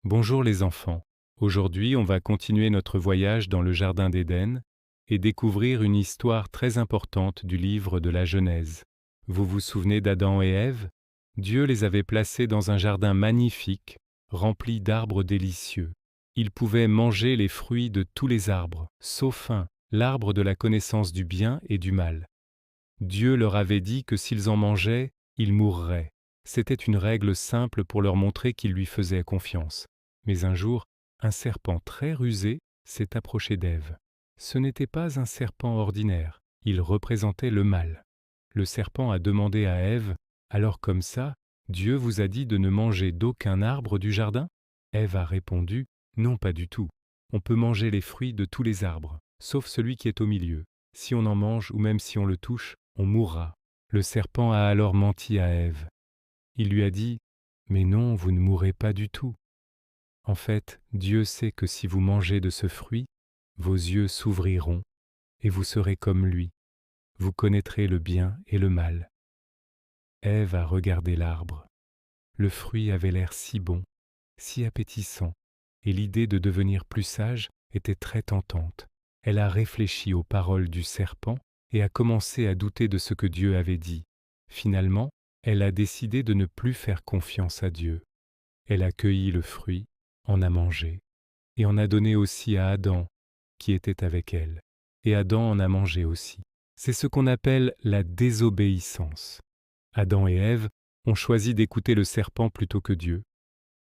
Bonjour les enfants. Aujourd'hui, on va continuer notre voyage dans le Jardin d'Éden et découvrir une histoire très importante du livre de la Genèse. Vous vous souvenez d'Adam et Ève? Dieu les avait placés dans un jardin magnifique, rempli d'arbres délicieux. Ils pouvaient manger les fruits de tous les arbres, sauf un, l'arbre de la connaissance du bien et du mal. Dieu leur avait dit que s'ils en mangeaient, ils mourraient. C'était une règle simple pour leur montrer qu'ils lui faisaient confiance. Mais un jour, un serpent très rusé s'est approché d'Ève. Ce n'était pas un serpent ordinaire, il représentait le mal. Le serpent a demandé à Ève, « Alors comme ça, Dieu vous a dit de ne manger d'aucun arbre du jardin ?» Ève a répondu, « Non, pas du tout. On peut manger les fruits de tous les arbres, sauf celui qui est au milieu. Si on en mange ou même si on le touche, on mourra. » Le serpent a alors menti à Ève. Il lui a dit, « Mais non, vous ne mourrez pas du tout. En fait, Dieu sait que si vous mangez de ce fruit, vos yeux s'ouvriront et vous serez comme lui. Vous connaîtrez le bien et le mal. » Ève a regardé l'arbre. Le fruit avait l'air si bon, si appétissant, et l'idée de devenir plus sage était très tentante. Elle a réfléchi aux paroles du serpent et a commencé à douter de ce que Dieu avait dit. Finalement, elle a décidé de ne plus faire confiance à Dieu. Elle a cueilli le fruit, en a mangé, et en a donné aussi à Adam, qui était avec elle. Et Adam en a mangé aussi. C'est ce qu'on appelle la désobéissance. Adam et Ève ont choisi d'écouter le serpent plutôt que Dieu.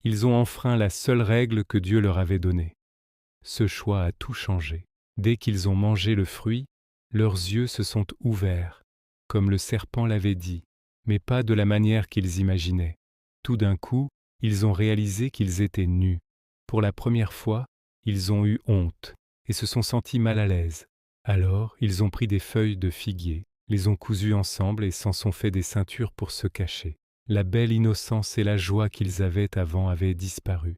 Ils ont enfreint la seule règle que Dieu leur avait donnée. Ce choix a tout changé. Dès qu'ils ont mangé le fruit, leurs yeux se sont ouverts, comme le serpent l'avait dit, mais pas de la manière qu'ils imaginaient. Tout d'un coup, ils ont réalisé qu'ils étaient nus. Pour la première fois, ils ont eu honte et se sont sentis mal à l'aise. Alors, ils ont pris des feuilles de figuier, les ont cousues ensemble et s'en sont fait des ceintures pour se cacher. La belle innocence et la joie qu'ils avaient avant avaient disparu.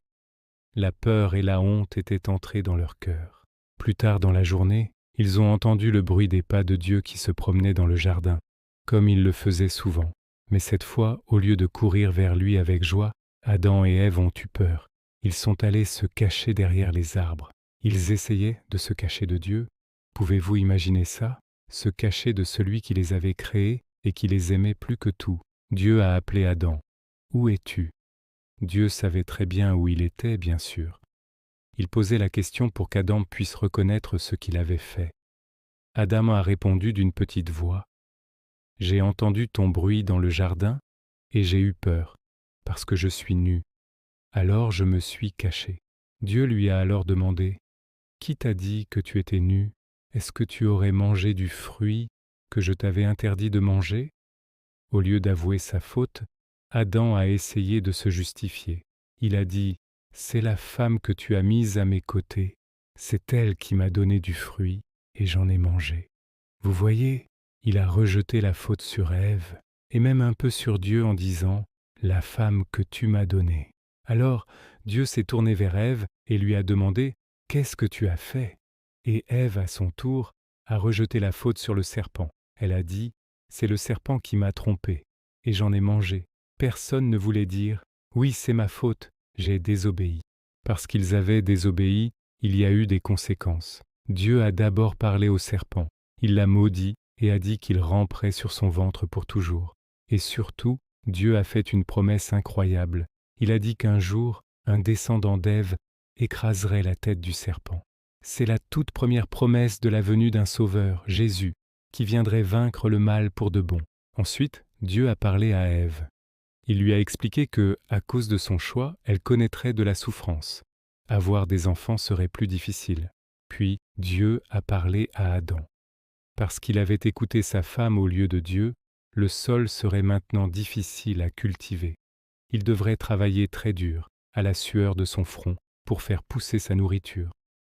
La peur et la honte étaient entrées dans leur cœur. Plus tard dans la journée, ils ont entendu le bruit des pas de Dieu qui se promenaient dans le jardin, comme ils le faisaient souvent. Mais cette fois, au lieu de courir vers lui avec joie, Adam et Ève ont eu peur. Ils sont allés se cacher derrière les arbres. Ils essayaient de se cacher de Dieu. Pouvez-vous imaginer ça? Se cacher de celui qui les avait créés et qui les aimait plus que tout. Dieu a appelé Adam. « Où es-tu » Dieu savait très bien où il était, bien sûr. Il posait la question pour qu'Adam puisse reconnaître ce qu'il avait fait. Adam a répondu d'une petite voix. « J'ai entendu ton bruit dans le jardin et j'ai eu peur, parce que je suis nu. Alors je me suis caché. » Dieu lui a alors demandé, « Qui t'a dit que tu étais nu? Est-ce que tu aurais mangé du fruit que je t'avais interdit de manger ?» Au lieu d'avouer sa faute, Adam a essayé de se justifier. Il a dit, « C'est la femme que tu as mise à mes côtés. C'est elle qui m'a donné du fruit et j'en ai mangé. » Vous voyez, il a rejeté la faute sur Ève et même un peu sur Dieu en disant, « La femme que tu m'as donnée. » Alors Dieu s'est tourné vers Ève et lui a demandé, « Qu'est-ce que tu as fait ?» Et Ève, à son tour, a rejeté la faute sur le serpent. Elle a dit, « C'est le serpent qui m'a trompé et j'en ai mangé. » Personne ne voulait dire, « Oui, c'est ma faute, j'ai désobéi. » Parce qu'ils avaient désobéi, il y a eu des conséquences. Dieu a d'abord parlé au serpent. Il l'a maudit et a dit qu'il ramperait sur son ventre pour toujours. Et surtout, Dieu a fait une promesse incroyable. Il a dit qu'un jour, un descendant d'Ève écraserait la tête du serpent. C'est la toute première promesse de la venue d'un sauveur, Jésus, qui viendrait vaincre le mal pour de bon. Ensuite, Dieu a parlé à Ève. Il lui a expliqué que, à cause de son choix, elle connaîtrait de la souffrance. Avoir des enfants serait plus difficile. Puis, Dieu a parlé à Adam. Parce qu'il avait écouté sa femme au lieu de Dieu, le sol serait maintenant difficile à cultiver. Il devrait travailler très dur, à la sueur de son front, pour faire pousser sa nourriture.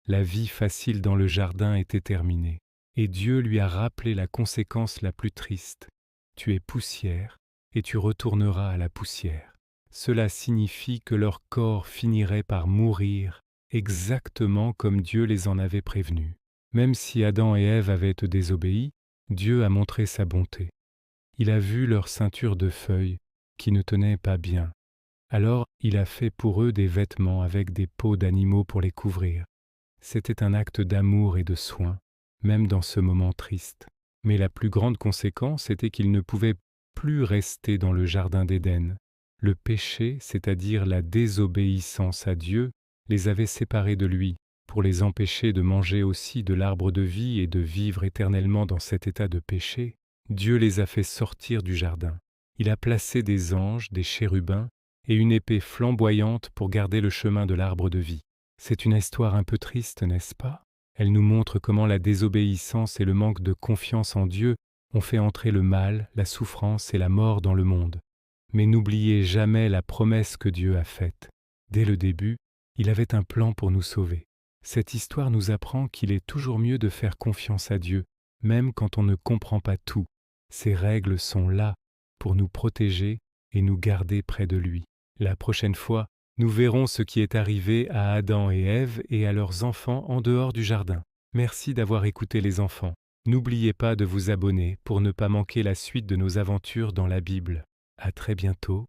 La vie facile dans le jardin était terminée, et Dieu lui a rappelé la conséquence la plus triste. « Tu es poussière, et tu retourneras à la poussière. » Cela signifie que leur corps finirait par mourir, exactement comme Dieu les en avait prévenus. Même si Adam et Ève avaient désobéi, Dieu a montré sa bonté. Il a vu leur ceinture de feuilles qui ne tenait pas bien. Alors il a fait pour eux des vêtements avec des peaux d'animaux pour les couvrir. C'était un acte d'amour et de soin, même dans ce moment triste. Mais la plus grande conséquence était qu'ils ne pouvaient plus rester dans le jardin d'Éden. Le péché, c'est-à-dire la désobéissance à Dieu, les avait séparés de lui, pour les empêcher de manger aussi de l'arbre de vie et de vivre éternellement dans cet état de péché. Dieu les a fait sortir du jardin. Il a placé des anges, des chérubins, et une épée flamboyante pour garder le chemin de l'arbre de vie. C'est une histoire un peu triste, n'est-ce pas? Elle nous montre comment la désobéissance et le manque de confiance en Dieu ont fait entrer le mal, la souffrance et la mort dans le monde. Mais n'oubliez jamais la promesse que Dieu a faite. Dès le début, il avait un plan pour nous sauver. Cette histoire nous apprend qu'il est toujours mieux de faire confiance à Dieu, même quand on ne comprend pas tout. Ses règles sont là pour nous protéger et nous garder près de lui. La prochaine fois, nous verrons ce qui est arrivé à Adam et Ève et à leurs enfants en dehors du jardin. Merci d'avoir écouté les enfants. N'oubliez pas de vous abonner pour ne pas manquer la suite de nos aventures dans la Bible. À très bientôt